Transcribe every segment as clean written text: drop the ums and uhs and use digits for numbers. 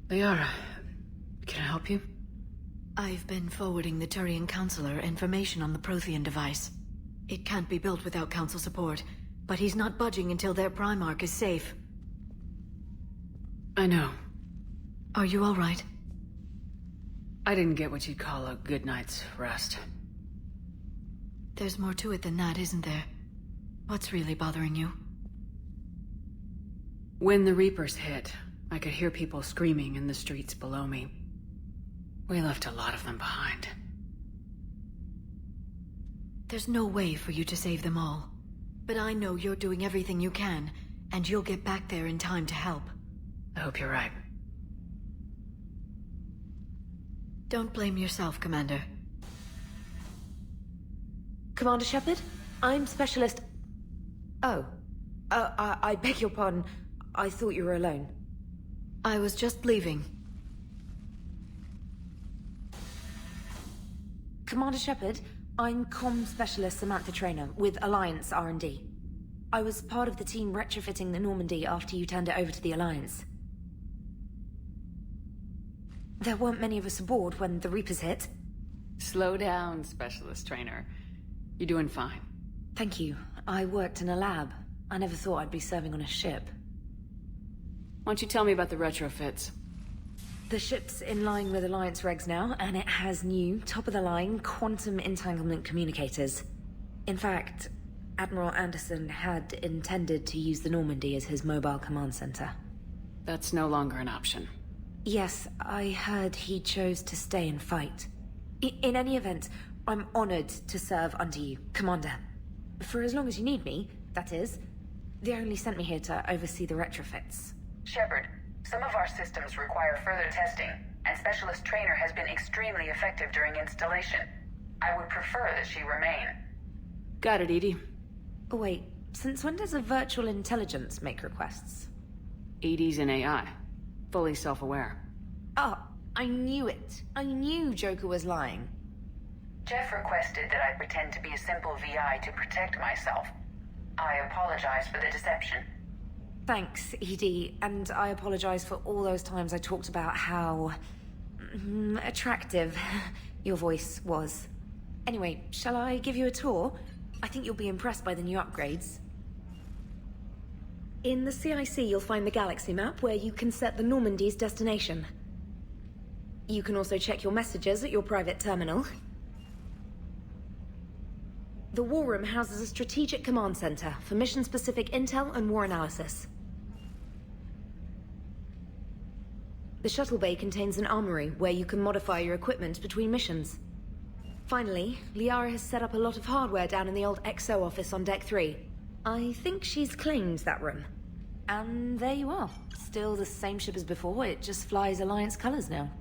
Liara, can I help you? I've been forwarding the Turian Counselor information on the Prothean device. It can't be built without Council support, but he's not budging until their Primarch is safe. I know. Are you all right? I didn't get what you'd call a good night's rest. There's more to it than that, isn't there? What's really bothering you? When the Reapers hit, I could hear people screaming in the streets below me. We left a lot of them behind. There's no way for you to save them all. But I know you're doing everything you can, and you'll get back there in time to help. I hope you're right. Don't blame yourself, Commander. Commander Shepard? I'm Specialist... Oh. I beg your pardon. I thought you were alone. I was just leaving. Commander Shepard, I'm Comm Specialist Samantha Traynor with Alliance R&D. I was part of the team retrofitting the Normandy after you turned it over to the Alliance. There weren't many of us aboard when the Reapers hit. Slow down, Specialist Trainer. You're doing fine. Thank you. I worked in a lab. I never thought I'd be serving on a ship. Why don't you tell me about the retrofits? The ship's in line with Alliance regs now, and it has new, top-of-the-line, quantum entanglement communicators. In fact, Admiral Anderson had intended to use the Normandy as his mobile command center. That's no longer an option. Yes, I heard he chose to stay and fight. In any event, I'm honored to serve under you, Commander. For as long as you need me, that is. They only sent me here to oversee the retrofits. Shepard, some of our systems require further testing, and Specialist Trainer has been extremely effective during installation. I would prefer that she remain. Got it, Edie. Oh, wait, since when does a virtual intelligence make requests? Edie's an AI. Fully self-aware. Oh, I knew it. I knew Joker was lying. Jeff requested that I pretend to be a simple VI to protect myself. I apologize for the deception. Thanks, Edie, and I apologize for all those times I talked about how... attractive your voice was. Anyway, shall I give you a tour? I think you'll be impressed by the new upgrades. In the CIC, you'll find the galaxy map where you can set the Normandy's destination. You can also check your messages at your private terminal. The War Room houses a strategic command center for mission-specific intel and war analysis. The shuttle bay contains an armory where you can modify your equipment between missions. Finally, Liara has set up a lot of hardware down in the old XO office on Deck 3. I think she's claimed that room. And there you are. Still the same ship as before, it just flies Alliance colors now.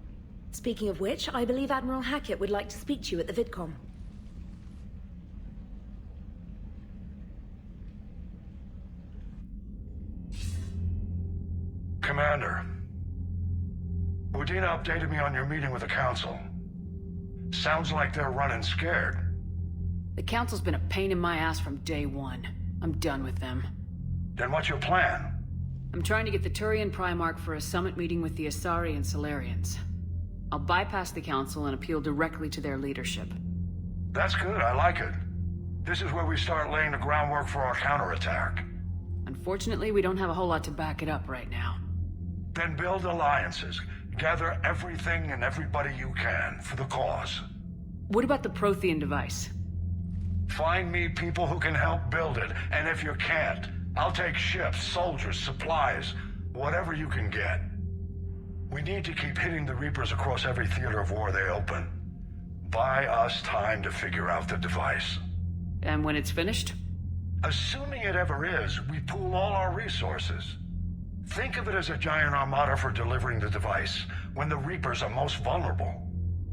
Speaking of which, I believe Admiral Hackett would like to speak to you at the VidCom. Commander, Udina updated me on your meeting with the Council. Sounds like they're running scared. The Council's been a pain in my ass from day one. I'm done with them. Then what's your plan? I'm trying to get the Turian Primarch for a summit meeting with the Asari and Solarians. I'll bypass the Council and appeal directly to their leadership. That's good, I like it. This is where we start laying the groundwork for our counterattack. Unfortunately, we don't have a whole lot to back it up right now. Then build alliances. Gather everything and everybody you can for the cause. What about the Prothean device? Find me people who can help build it, and if you can't, I'll take ships, soldiers, supplies, whatever you can get. We need to keep hitting the Reapers across every theater of war they open. Buy us time to figure out the device. And when it's finished? Assuming it ever is, we pool all our resources. Think of it as a giant armada for delivering the device, when the Reapers are most vulnerable.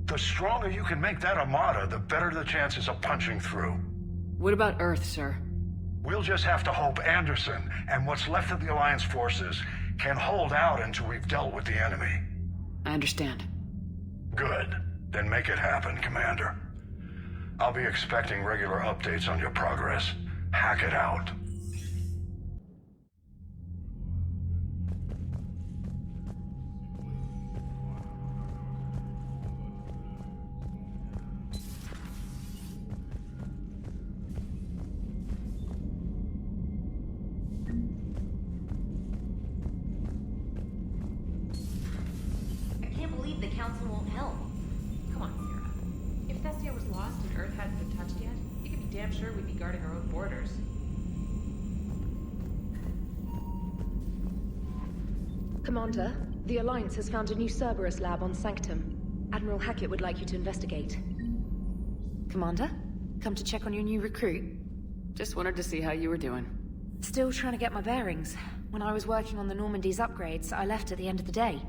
The stronger you can make that armada, the better the chances of punching through. What about Earth, sir? We'll just have to hope Anderson, and what's left of the Alliance forces, can hold out until we've dealt with the enemy. I understand. Good. Then make it happen, Commander. I'll be expecting regular updates on your progress. Hack it out. I can't believe the Council won't help. Come on, Sarah. If Thestia was lost and Earth hadn't been touched yet, you can be damn sure we'd be guarding our own borders. Commander, the Alliance has found a new Cerberus lab on Sanctum. Admiral Hackett would like you to investigate. Commander, come to check on your new recruit. Just wanted to see how you were doing. Still trying to get my bearings. When I was working on the Normandy's upgrades, I left at the end of the day.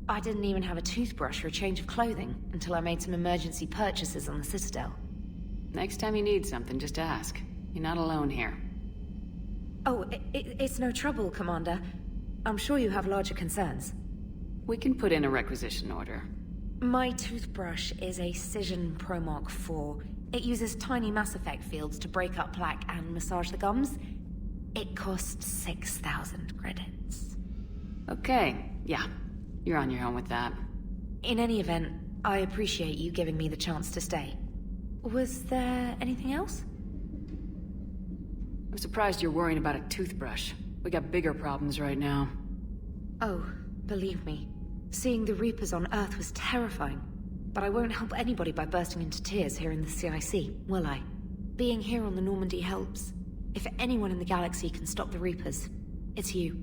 I didn't even have a toothbrush or a change of clothing until I made some emergency purchases on the Citadel. Next time you need something, just ask. You're not alone here. Oh, it's no trouble, Commander. I'm sure you have larger concerns. We can put in a requisition order. My toothbrush is a Cision Pro Mark IV. It uses tiny Mass Effect fields to break up plaque and massage the gums. It costs 6,000 credits. Okay, yeah. You're on your own with that. In any event, I appreciate you giving me the chance to stay. Was there anything else? I'm surprised you're worrying about a toothbrush. We got bigger problems right now. Oh, believe me. Seeing the Reapers on Earth was terrifying. But I won't help anybody by bursting into tears here in the CIC, will I? Being here on the Normandy helps. If anyone in the galaxy can stop the Reapers, it's you.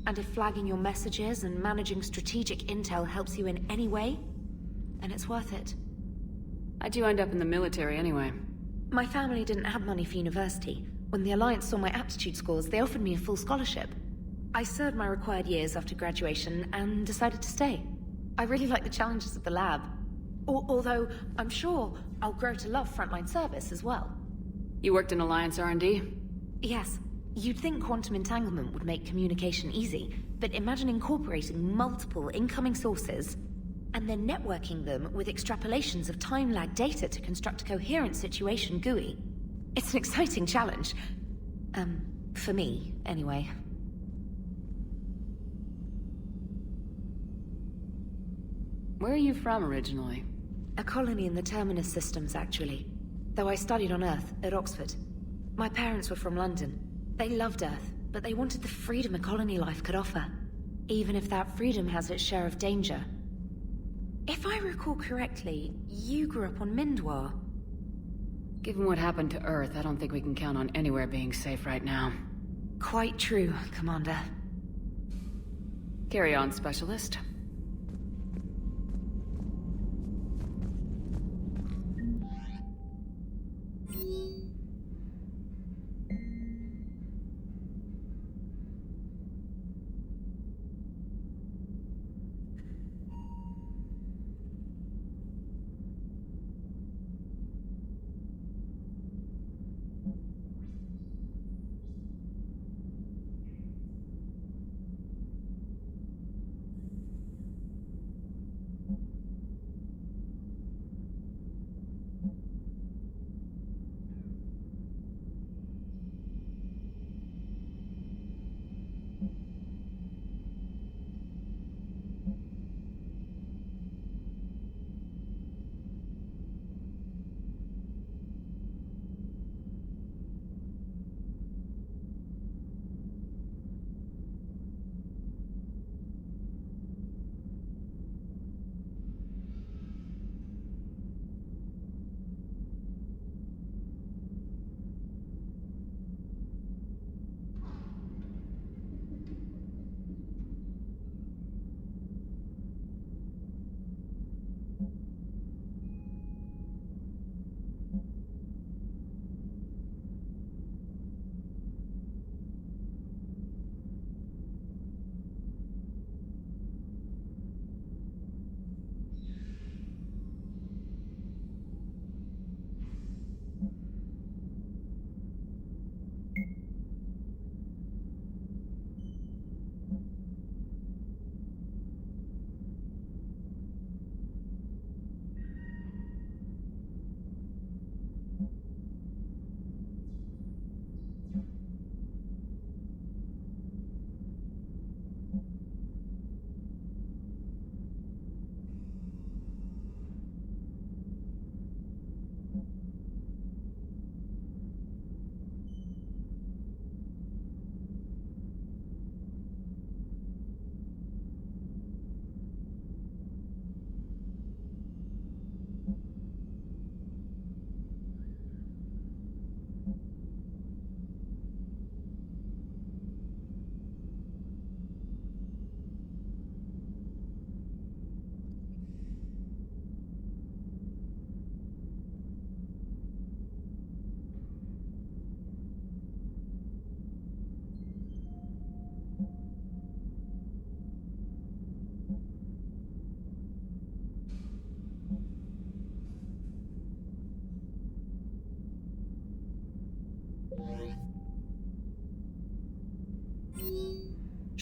And if flagging your messages and managing strategic intel helps you in any way, then it's worth it. How'd you end up in the military anyway? My family didn't have money for university. When the Alliance saw my aptitude scores, they offered me a full scholarship. I served my required years after graduation and decided to stay. I really like the challenges of the lab. Although, I'm sure I'll grow to love frontline service as well. You worked in Alliance R&D? Yes. You'd think quantum entanglement would make communication easy, but imagine incorporating multiple incoming sources and then networking them with extrapolations of time-lag data to construct a coherent situation GUI. It's an exciting challenge. For me, anyway. Where are you from originally? A colony in the Terminus systems, actually. Though I studied on Earth, at Oxford. My parents were from London. They loved Earth, but they wanted the freedom a colony life could offer. Even if that freedom has its share of danger. If I recall correctly, you grew up on Mindwar. Given what happened to Earth, I don't think we can count on anywhere being safe right now. Quite true, Commander. Carry on, Specialist.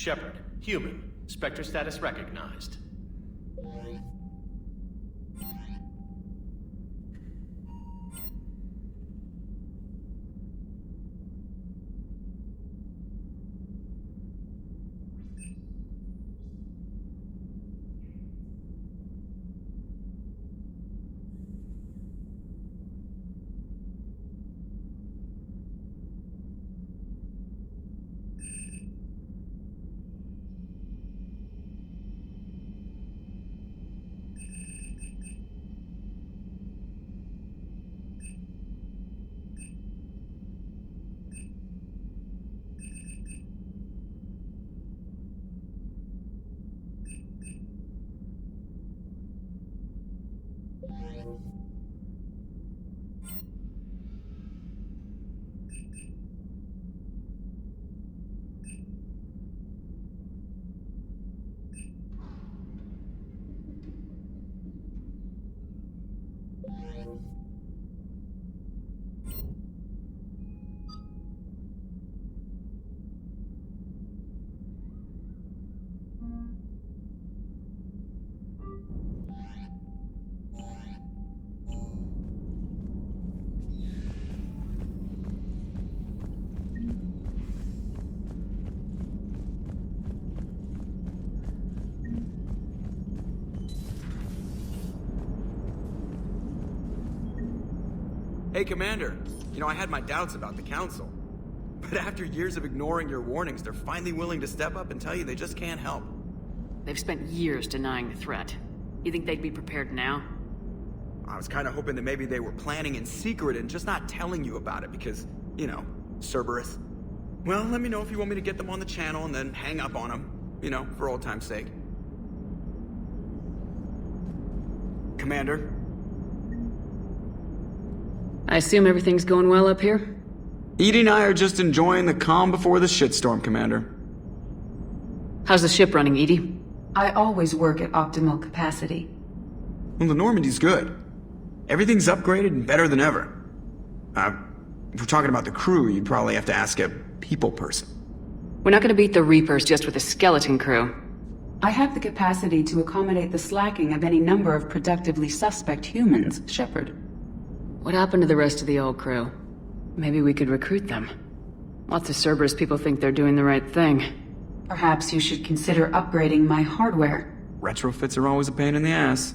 Shepard, human. Spectre status recognized. Hey, Commander. You know, I had my doubts about the Council. But after years of ignoring your warnings, they're finally willing to step up and tell you they just can't help. They've spent years denying the threat. You think they'd be prepared now? I was kind of hoping that maybe they were planning in secret and just not telling you about it because, you know, Cerberus. Well, let me know if you want me to get them on the channel and then hang up on them. You know, for old time's sake. Commander? I assume everything's going well up here? Edie and I are just enjoying the calm before the shitstorm, Commander. How's the ship running, Edie? I always work at optimal capacity. Well, the Normandy's good. Everything's upgraded and better than ever. If we're talking about the crew, you'd probably have to ask a people person. We're not gonna beat the Reapers just with a skeleton crew. I have the capacity to accommodate the slacking of any number of productively suspect humans, Shepard. What happened to the rest of the old crew? Maybe we could recruit them. Lots of Cerberus people think they're doing the right thing. Perhaps you should consider upgrading my hardware. Retrofits are always a pain in the ass.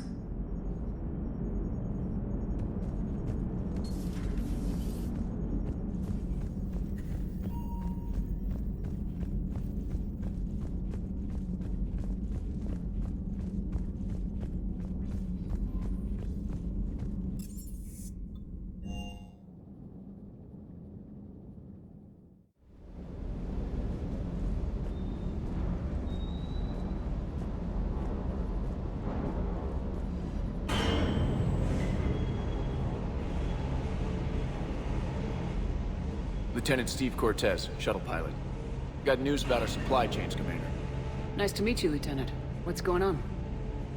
Lieutenant Steve Cortez, shuttle pilot. Got news about our supply chains, Commander. Nice to meet you, Lieutenant. What's going on?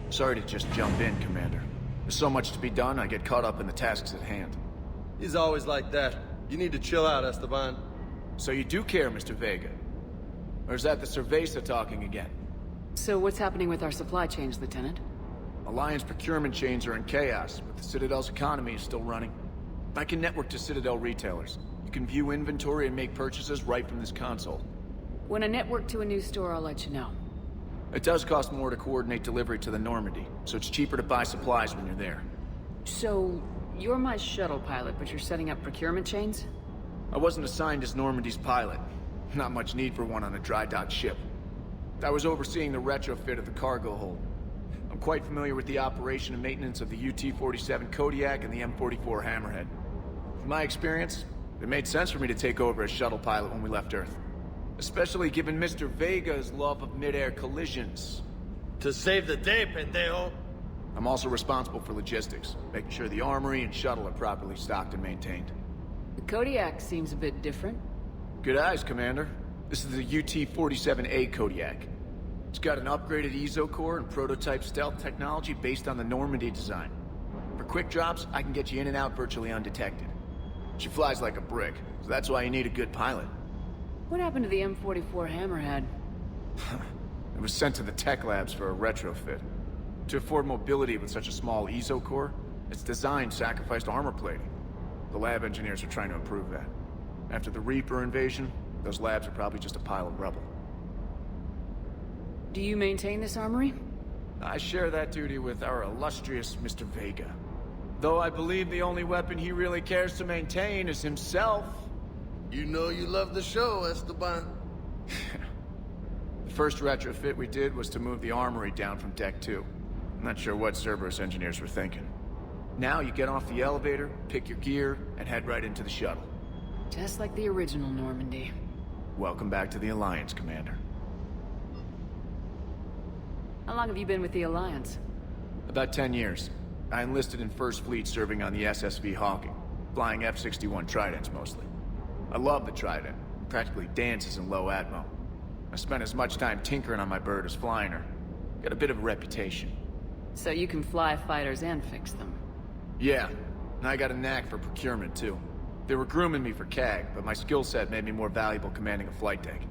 Sorry to just jump in, Commander. There's so much to be done, I get caught up in the tasks at hand. He's always like that. You need to chill out, Esteban. So you do care, Mr. Vega? Or is that the Cerveza talking again? So what's happening with our supply chains, Lieutenant? Alliance procurement chains are in chaos, but the Citadel's economy is still running. I can network to Citadel retailers. You can view inventory and make purchases right from this console. When I network to a new store, I'll let you know. It does cost more to coordinate delivery to the Normandy, so it's cheaper to buy supplies when you're there. So, you're my shuttle pilot, but you're setting up procurement chains? I wasn't assigned as Normandy's pilot. Not much need for one on a dry dock ship. I was overseeing the retrofit of the cargo hold. I'm quite familiar with the operation and maintenance of the UT-47 Kodiak and the M44 Hammerhead. From my experience, it made sense for me to take over as shuttle pilot when we left Earth. Especially given Mr. Vega's love of mid-air collisions. To save the day, pendejo! I'm also responsible for logistics, making sure the armory and shuttle are properly stocked and maintained. The Kodiak seems a bit different. Good eyes, Commander. This is the UT-47A Kodiak. It's got an upgraded EZO core and prototype stealth technology based on the Normandy design. For quick drops, I can get you in and out virtually undetected. She flies like a brick, so that's why you need a good pilot. What happened to the M44 Hammerhead? It was sent to the tech labs for a retrofit. To afford mobility with such a small ESO core, its design sacrificed armor plating. The lab engineers are trying to improve that. After the Reaper invasion, those labs are probably just a pile of rubble. Do you maintain this armory? I share that duty with our illustrious Mr. Vega. Though I believe the only weapon he really cares to maintain is himself. You know you love the show, Esteban. The first retrofit we did was to move the armory down from Deck 2. I'm not sure what Cerberus engineers were thinking. Now you get off the elevator, pick your gear, and head right into the shuttle. Just like the original Normandy. Welcome back to the Alliance, Commander. How long have you been with the Alliance? About 10 years. I enlisted in First Fleet serving on the SSV Hawking, flying F-61 Tridents mostly. I love the Trident. It practically dances in low atmo. I spent as much time tinkering on my bird as flying her. Got a bit of a reputation. So you can fly fighters and fix them? Yeah, and I got a knack for procurement too. They were grooming me for CAG, but my skill set made me more valuable commanding a flight deck.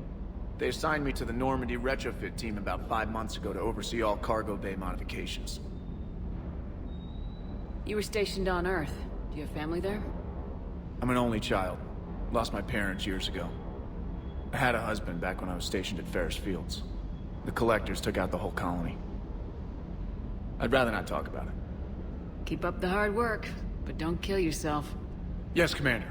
They assigned me to the Normandy retrofit team about 5 months ago to oversee all cargo bay modifications. You were stationed on Earth. Do you have family there? I'm an only child. Lost my parents years ago. I had a husband back when I was stationed at Ferris Fields. The Collectors took out the whole colony. I'd rather not talk about it. Keep up the hard work, but don't kill yourself. Yes, Commander.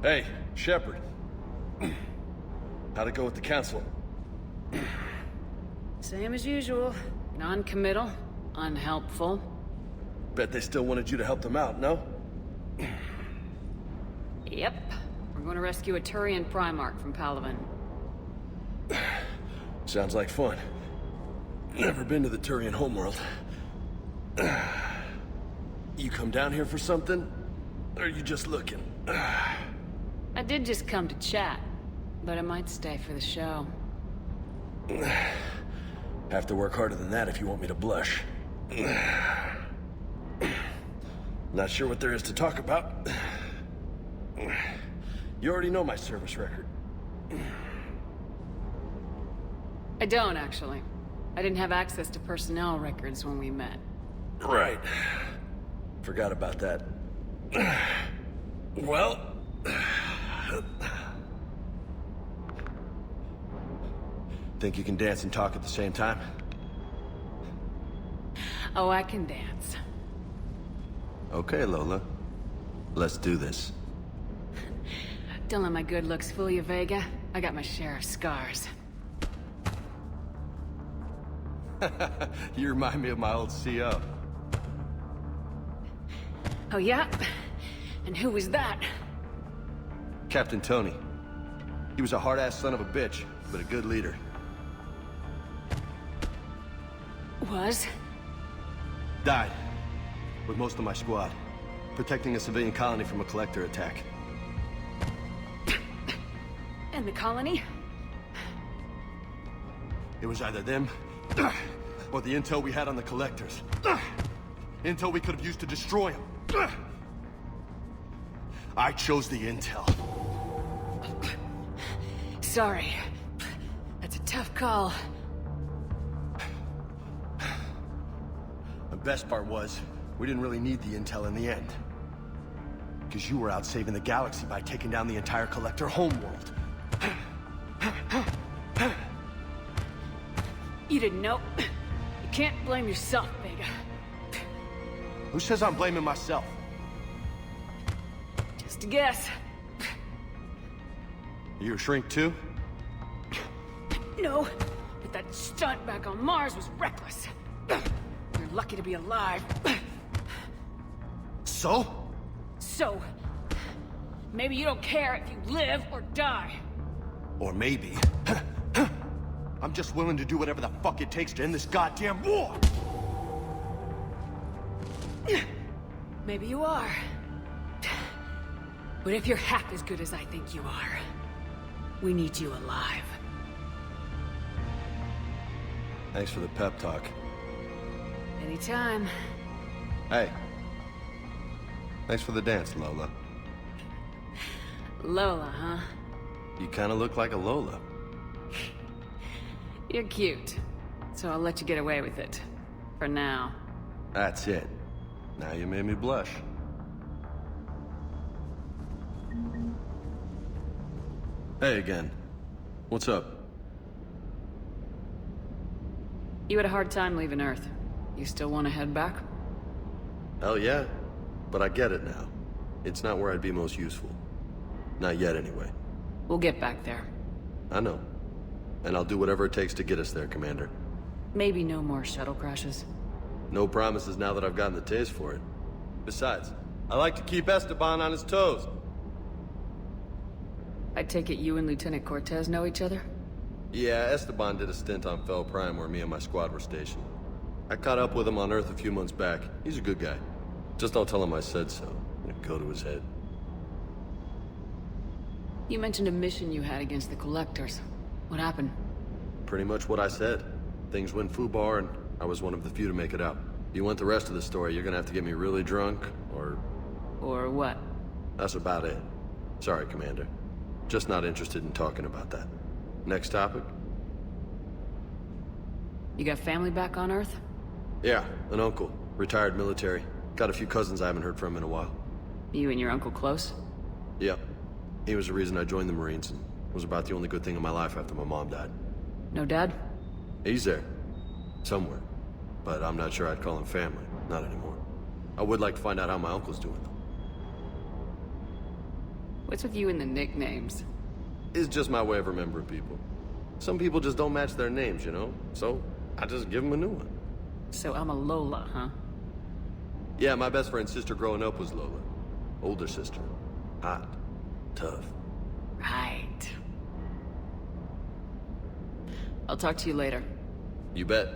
Hey, Shepard. How'd it go with the council? Same as usual. Non-committal, unhelpful. Bet they still wanted you to help them out, no? Yep. We're going to rescue a Turian Primarch from Palaven. Sounds like fun. Never been to the Turian homeworld. You come down here for something? Or are you just looking? I did just come to chat, but I might stay for the show. Have to work harder than that if you want me to blush. Not sure what there is to talk about. You already know my service record. I don't, actually. I didn't have access to personnel records when we met. Right. Forgot about that. Well... Think you can dance and talk at the same time? Oh, I can dance. Okay, Lola. Let's do this. Don't let my good looks fool you, Vega. I got my share of scars. You remind me of my old CO. Oh, yeah? And who was that? Captain Tony. He was a hard-ass son of a bitch, but a good leader. Was? Died. With most of my squad. Protecting a civilian colony from a collector attack. And the colony? It was either them, or the intel we had on the collectors. Intel we could have used to destroy them. I chose the intel. Sorry. That's a tough call. The best part was, we didn't really need the intel in the end. Because you were out saving the galaxy by taking down the entire collector homeworld. You didn't know. You can't blame yourself, Vega. Who says I'm blaming myself? Just a guess. You a shrink too? No, but that stunt back on Mars was reckless. You're lucky to be alive. So? So, maybe you don't care if you live or die. Or maybe... I'm just willing to do whatever the fuck it takes to end this goddamn war! Maybe you are. But if you're half as good as I think you are, we need you alive. Thanks for the pep talk. Anytime. Hey. Thanks for the dance, Lola. Lola, huh? You kinda look like a Lola. You're cute, so I'll let you get away with it. For now. That's it. Now you made me blush. Hey again. What's up? You had a hard time leaving Earth. You still want to head back? Hell yeah. But I get it now. It's not where I'd be most useful. Not yet, anyway. We'll get back there. I know. And I'll do whatever it takes to get us there, Commander. Maybe no more shuttle crashes. No promises now that I've gotten the taste for it. Besides, I like to keep Esteban on his toes. I take it you and Lieutenant Cortez know each other? Yeah, Esteban did a stint on Fel Prime where me and my squad were stationed. I caught up with him on Earth a few months back. He's a good guy. Just don't tell him I said so. It'll go to his head. You mentioned a mission you had against the Collectors. What happened? Pretty much what I said. Things went foobar, and I was one of the few to make it out. If you want the rest of the story, you're gonna have to get me really drunk, or... Or what? That's about it. Sorry, Commander. Just not interested in talking about that. Next topic? You got family back on Earth? Yeah, an uncle. Retired military. Got a few cousins I haven't heard from in a while. You and your uncle close? Yep. He was the reason I joined the Marines, and was about the only good thing in my life after my mom died. No dad? He's there. Somewhere. But I'm not sure I'd call him family. Not anymore. I would like to find out how my uncle's doing, though. What's with you and the nicknames? It's just my way of remembering people. Some people just don't match their names, you know? So, I just give them a new one. So I'm a Lola, huh? Yeah, my best friend's sister growing up was Lola. Older sister. Hot. Tough. Right. I'll talk to you later. You bet.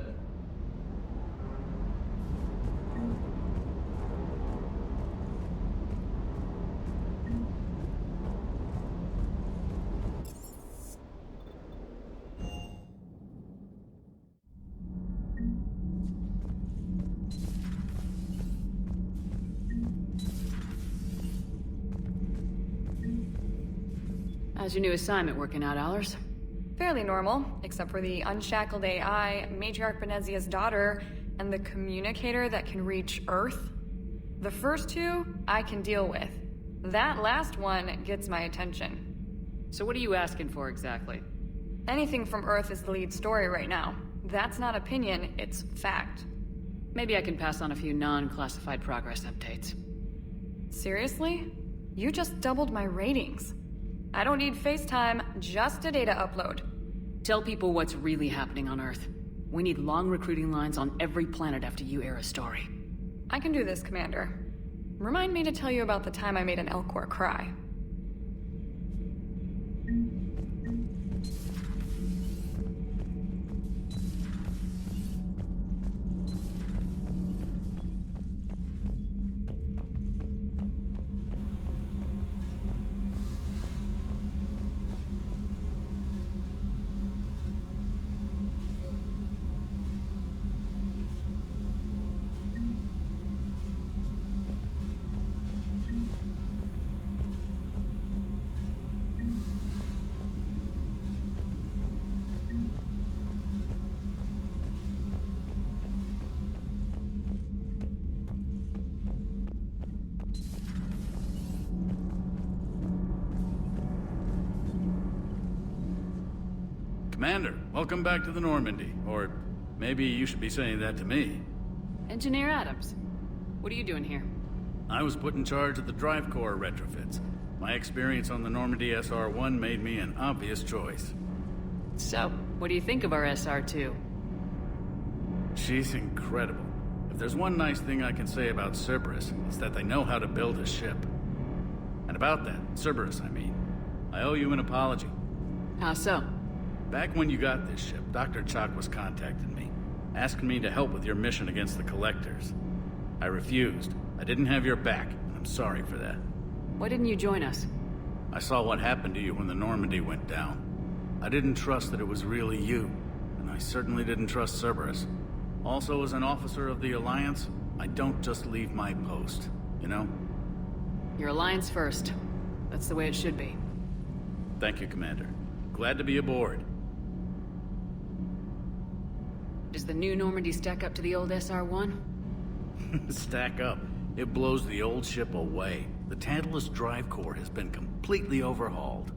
How's your new assignment working out, Allers? Fairly normal, except for the unshackled AI, Matriarch Benezia's daughter, and the communicator that can reach Earth. The first two, I can deal with. That last one gets my attention. So what are you asking for exactly? Anything from Earth is the lead story right now. That's not opinion, it's fact. Maybe I can pass on a few non-classified progress updates. Seriously? You just doubled my ratings. I don't need FaceTime, just a data upload. Tell people what's really happening on Earth. We need long recruiting lines on every planet after you air a story. I can do this, Commander. Remind me to tell you about the time I made an Elcor cry. Commander, welcome back to the Normandy. Or maybe you should be saying that to me. Engineer Adams, what are you doing here? I was put in charge of the drive core retrofits. My experience on the Normandy SR-1 made me an obvious choice. So, what do you think of our SR-2? She's incredible. If there's one nice thing I can say about Cerberus, it's that they know how to build a ship. And about that, Cerberus, I mean, I owe you an apology. How so? Back when you got this ship, Dr. Chalk was contacting me, asking me to help with your mission against the Collectors. I refused. I didn't have your back, and I'm sorry for that. Why didn't you join us? I saw what happened to you when the Normandy went down. I didn't trust that it was really you, and I certainly didn't trust Cerberus. Also, as an officer of the Alliance, I don't just leave my post, you know? Your Alliance first. That's the way it should be. Thank you, Commander. Glad to be aboard. Does the new Normandy stack up to the old SR-1? Stack up. It blows the old ship away. The Tantalus drive core has been completely overhauled.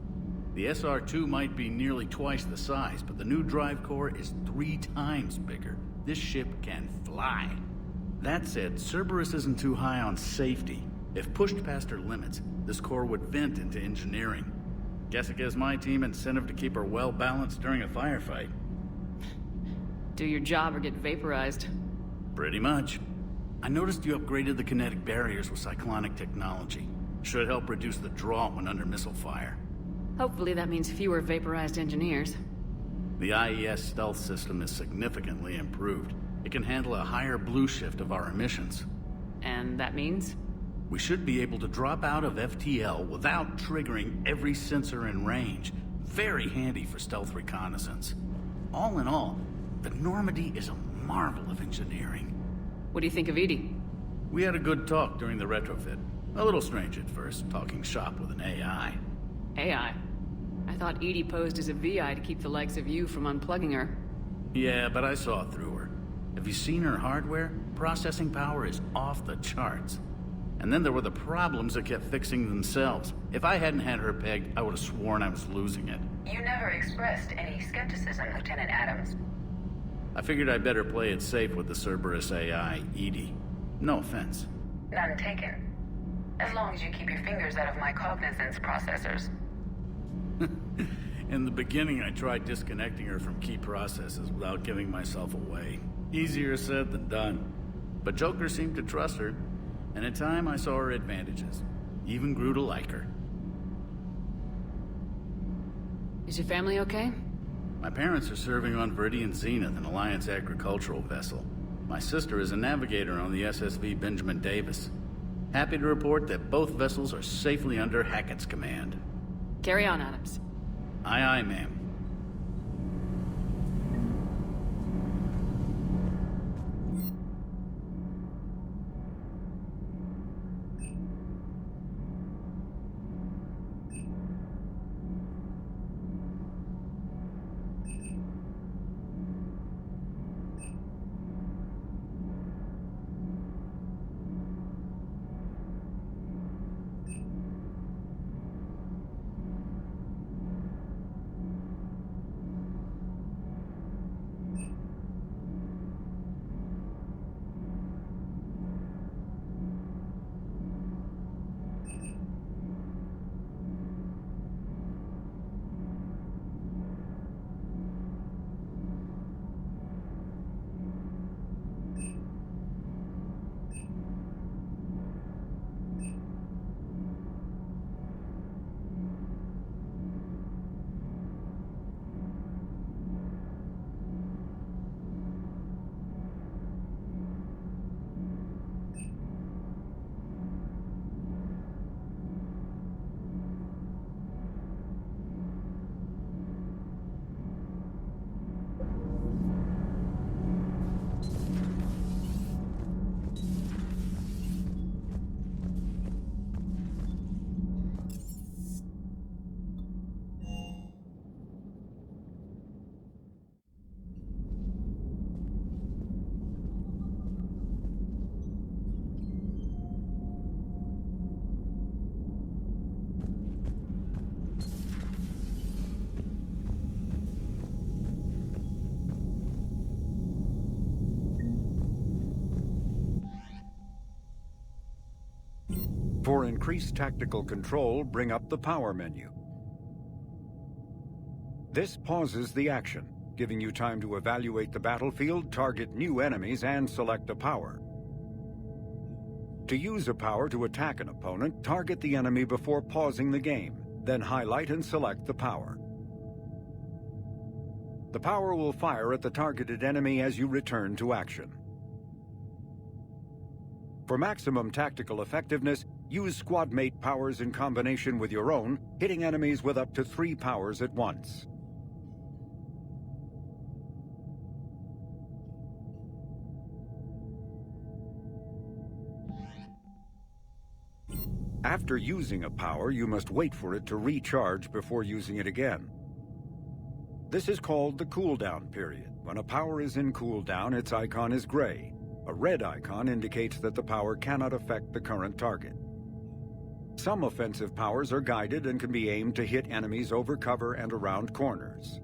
The SR-2 might be nearly twice the size, but the new drive core is 3 times bigger. This ship can fly. That said, Cerberus isn't too high on safety. If pushed past her limits, this core would vent into engineering. Guess it gives my team incentive to keep her well-balanced during a firefight. Do your job or get vaporized. Pretty much. I noticed you upgraded the kinetic barriers with cyclonic technology. Should help reduce the draw when under missile fire. Hopefully that means fewer vaporized engineers. The IES stealth system is significantly improved. It can handle a higher blue shift of our emissions. And that means? We should be able to drop out of FTL without triggering every sensor in range. Very handy for stealth reconnaissance. All in all, the Normandy is a marvel of engineering. What do you think of Edie? We had a good talk during the retrofit. A little strange at first, talking shop with an AI. AI? I thought Edie posed as a VI to keep the likes of you from unplugging her. Yeah, but I saw through her. Have you seen her hardware? Processing power is off the charts. And then there were the problems that kept fixing themselves. If I hadn't had her pegged, I would have sworn I was losing it. You never expressed any skepticism, Lieutenant Adams. I figured I'd better play it safe with the Cerberus AI, Edie. No offense. None taken. As long as you keep your fingers out of my cognizance processors. In the beginning, I tried disconnecting her from key processes without giving myself away. Easier said than done. But Joker seemed to trust her. and in time I saw her advantages. Even grew to like her. Is your family okay? My parents are serving on Viridian Zenith, an Alliance agricultural vessel. My sister is a navigator on the SSV Benjamin Davis. Happy to report that both vessels are safely under Hackett's command. Carry on, Adams. Aye, aye, ma'am. For increased tactical control, bring up the power menu. This pauses the action, giving you time to evaluate the battlefield, target new enemies, and select a power. To use a power to attack an opponent, target the enemy before pausing the game, then highlight and select the power. The power will fire at the targeted enemy as you return to action. For maximum tactical effectiveness, use squad mate powers in combination with your own, hitting enemies with up to 3 powers at once. After using a power, you must wait for it to recharge before using it again. This is called the cooldown period. When a power is in cooldown, its icon is gray. A red icon indicates that the power cannot affect the current target. Some offensive powers are guided and can be aimed to hit enemies over cover and around corners.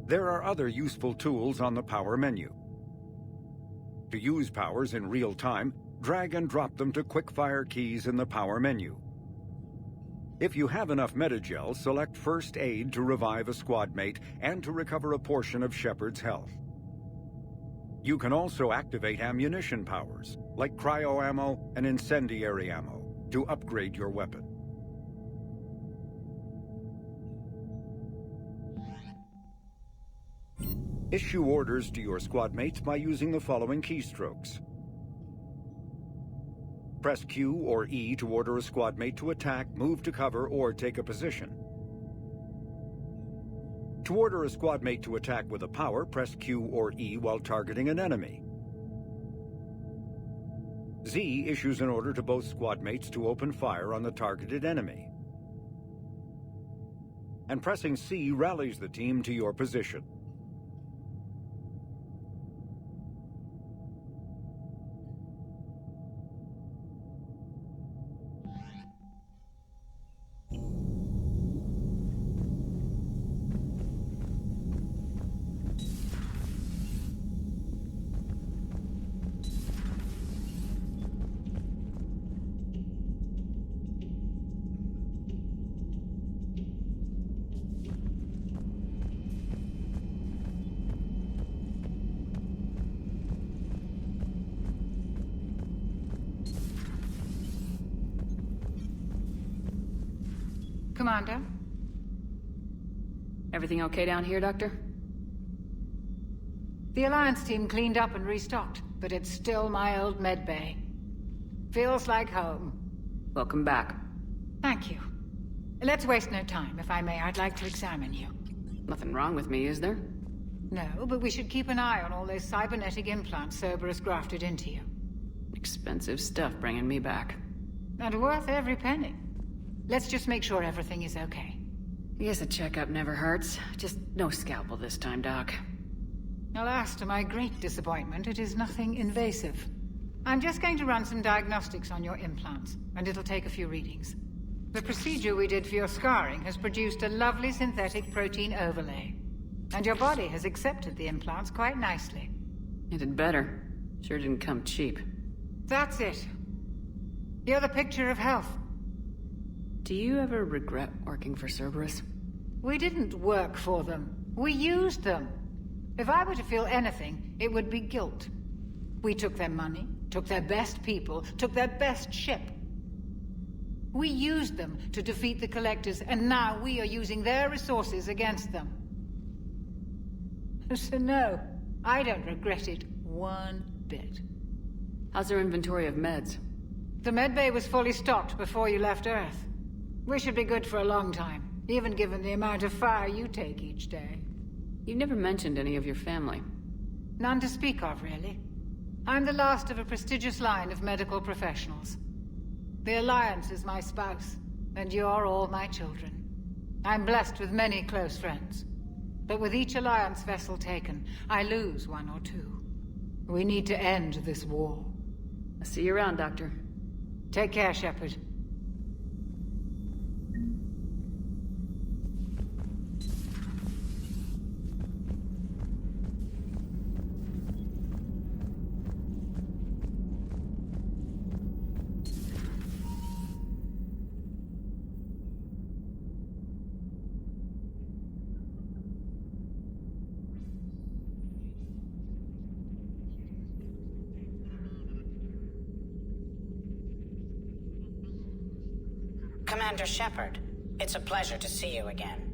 There are other useful tools on the power menu. To use powers in real time, drag and drop them to quick-fire keys in the power menu. If you have enough metagel, select First Aid to revive a squad mate and to recover a portion of Shepard's health. You can also activate ammunition powers, like cryo ammo and incendiary ammo, to upgrade your weapon. Issue orders to your squad mates by using the following keystrokes. Press Q or E to order a squad mate to attack, move to cover, or take a position. To order a squad mate to attack with a power, press Q or E while targeting an enemy. Z issues an order to both squad mates to open fire on the targeted enemy. And pressing C rallies the team to your position. Commander? Everything okay down here, Doctor? The Alliance team cleaned up and restocked, but it's still my old medbay. Feels like home. Welcome back. Thank you. Let's waste no time. If I may, I'd like to examine you. Nothing wrong with me, is there? No, but we should keep an eye on all those cybernetic implants Cerberus grafted into you. Expensive stuff bringing me back. And worth every penny. Let's just make sure everything is okay. I guess a checkup never hurts. Just no scalpel this time, Doc. Alas, to my great disappointment, it is nothing invasive. I'm just going to run some diagnostics on your implants, and it'll take a few readings. The procedure we did for your scarring has produced a lovely synthetic protein overlay. And your body has accepted the implants quite nicely. It did better. Sure didn't come cheap. That's it. You're the picture of health. Do you ever regret working for Cerberus? We didn't work for them. We used them. If I were to feel anything, it would be guilt. We took their money, took their best people, took their best ship. We used them to defeat the Collectors, and now we are using their resources against them. So no, I don't regret it one bit. How's their inventory of meds? The medbay was fully stocked before you left Earth. We should be good for a long time, even given the amount of fire you take each day. You never mentioned any of your family. None to speak of, really. I'm the last of a prestigious line of medical professionals. The Alliance is my spouse, and you're all my children. I'm blessed with many close friends. But with each Alliance vessel taken, I lose one or two. We need to end this war. I'll see you around, Doctor. Take care, Shepard. Commander Shepard, it's a pleasure to see you again.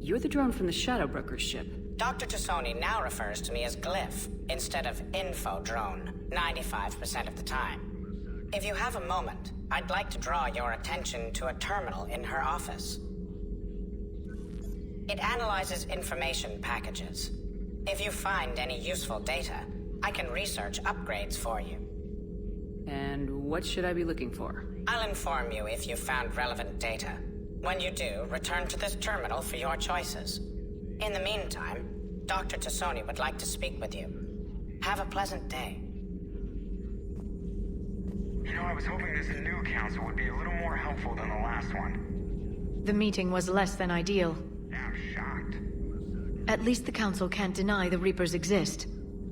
You're the drone from the Shadow Broker's ship. Dr. Tassoni now refers to me as Glyph, instead of Info Drone, 95% of the time. If you have a moment, I'd like to draw your attention to a terminal in her office. It analyzes information packages. If you find any useful data, I can research upgrades for you. And what should I be looking for? I'll inform you if you've found relevant data. When you do, return to this terminal for your choices. In the meantime, Dr. Tassoni would like to speak with you. Have a pleasant day. You know, I was hoping this new council would be a little more helpful than the last one. The meeting was less than ideal. Yeah, I'm shocked. At least the council can't deny the Reapers exist.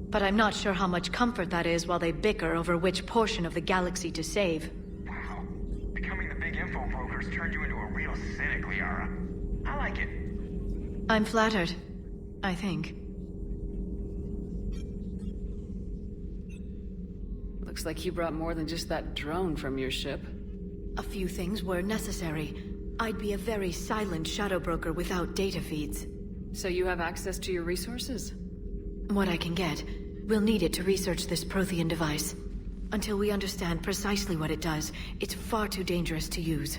But I'm not sure how much comfort that is while they bicker over which portion of the galaxy to save. Wow. Becoming the big info brokers turned you into a real cynic, Liara. I like it. I'm flattered. I think. Looks like you brought more than just that drone from your ship. A few things were necessary. I'd be a very silent shadow broker without data feeds. So you have access to your resources? What I can get. We'll need it to research this Prothean device. Until we understand precisely what it does, it's far too dangerous to use.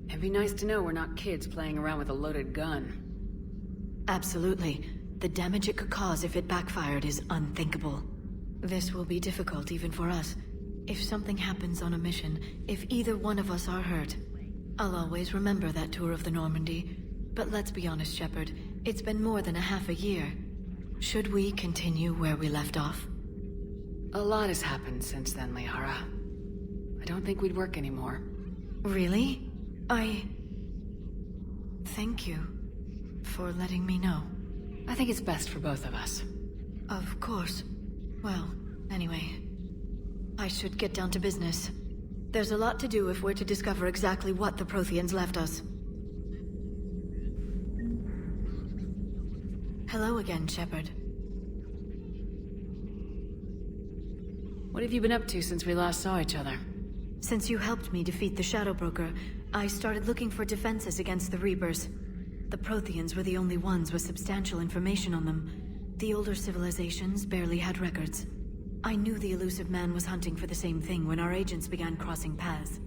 It'd be nice to know we're not kids playing around with a loaded gun. Absolutely. The damage it could cause if it backfired is unthinkable. This will be difficult even for us. If something happens on a mission, if either one of us are hurt, I'll always remember that tour of the Normandy. But let's be honest, Shepard. It's been more than a half a year. Should we continue where we left off? A lot has happened since then, Liara. I don't think we'd work anymore. Really? Thank you for letting me know. I think it's best for both of us. Of course. Well, anyway, I should get down to business. There's a lot to do if we're to discover exactly what the Protheans left us. Hello again, Shepard. What have you been up to since we last saw each other? Since you helped me defeat the Shadow Broker, I started looking for defenses against the Reapers. The Protheans were the only ones with substantial information on them. The older civilizations barely had records. I knew the elusive man was hunting for the same thing when our agents began crossing paths.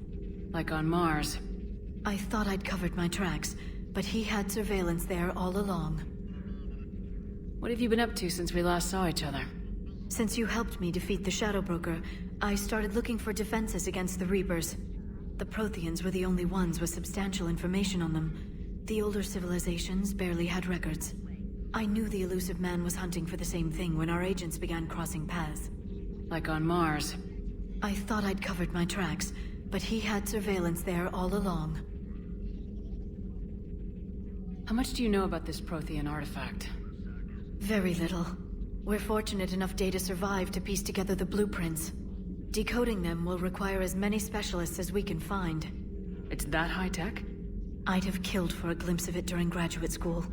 Like on Mars. I thought I'd covered my tracks, but he had surveillance there all along. What have you been up to since we last saw each other? Since you helped me defeat the Shadow Broker, I started looking for defenses against the Reapers. The Protheans were the only ones with substantial information on them. The older civilizations barely had records. I knew the elusive man was hunting for the same thing when our agents began crossing paths. Like on Mars. I thought I'd covered my tracks, but he had surveillance there all along. How much do you know about this Prothean artifact? Very little. We're fortunate enough Data survived to piece together the blueprints. Decoding them will require as many specialists as we can find. It's that high-tech? I'd have killed for a glimpse of it during graduate school.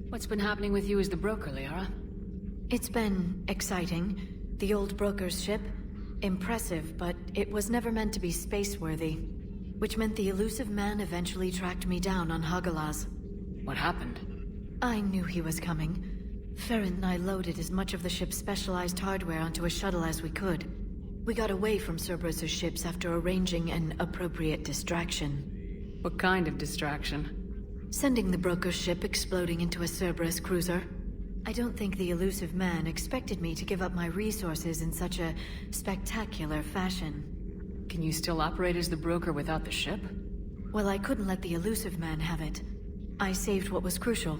What's been happening with you as the broker, Liara? It's been exciting. The old broker's ship? Impressive, but it was never meant to be space-worthy. Which meant the elusive man eventually tracked me down on Hagalaz. What happened? I knew he was coming. Farron and I loaded as much of the ship's specialized hardware onto a shuttle as we could. We got away from Cerberus' ships after arranging an appropriate distraction. What kind of distraction? Sending the broker's ship exploding into a Cerberus cruiser. I don't think the elusive man expected me to give up my resources in such a spectacular fashion. Can you still operate as the broker without the ship? Well, I couldn't let the elusive man have it. I saved what was crucial.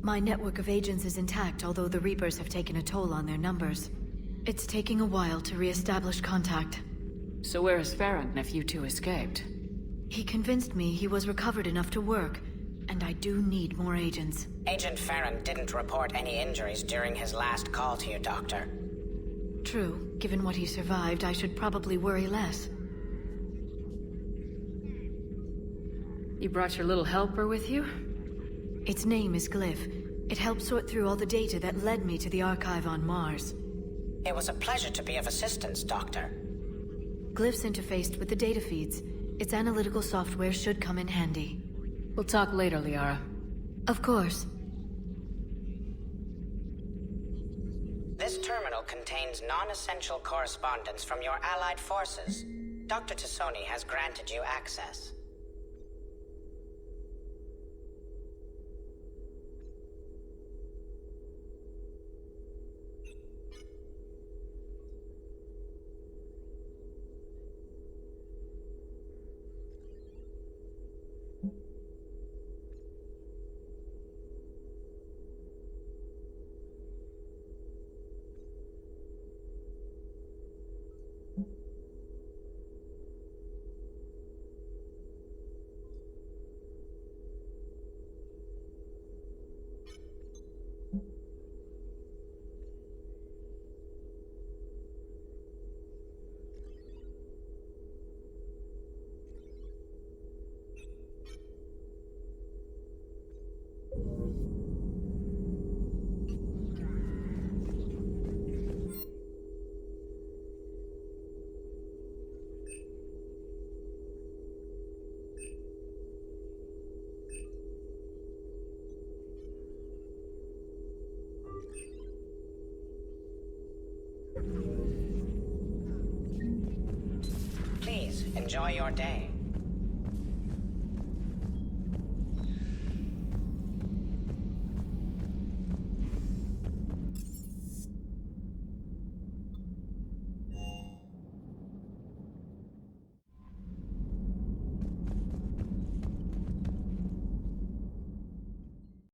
My network of agents is intact, although the Reapers have taken a toll on their numbers. It's taking a while to re-establish contact. So where is Farron if you two escaped? He convinced me he was recovered enough to work, and I do need more agents. Agent Farron didn't report any injuries during his last call to you, Doctor. True. Given what he survived, I should probably worry less. You brought your little helper with you? Its name is Glyph. It helped sort through all the data that led me to the archive on Mars. It was a pleasure to be of assistance, Doctor. Glyph's interfaced with the data feeds. Its analytical software should come in handy. We'll talk later, Liara. Of course. This terminal contains non-essential correspondence from your allied forces. Dr. Tassoni has granted you access. Please, enjoy your day.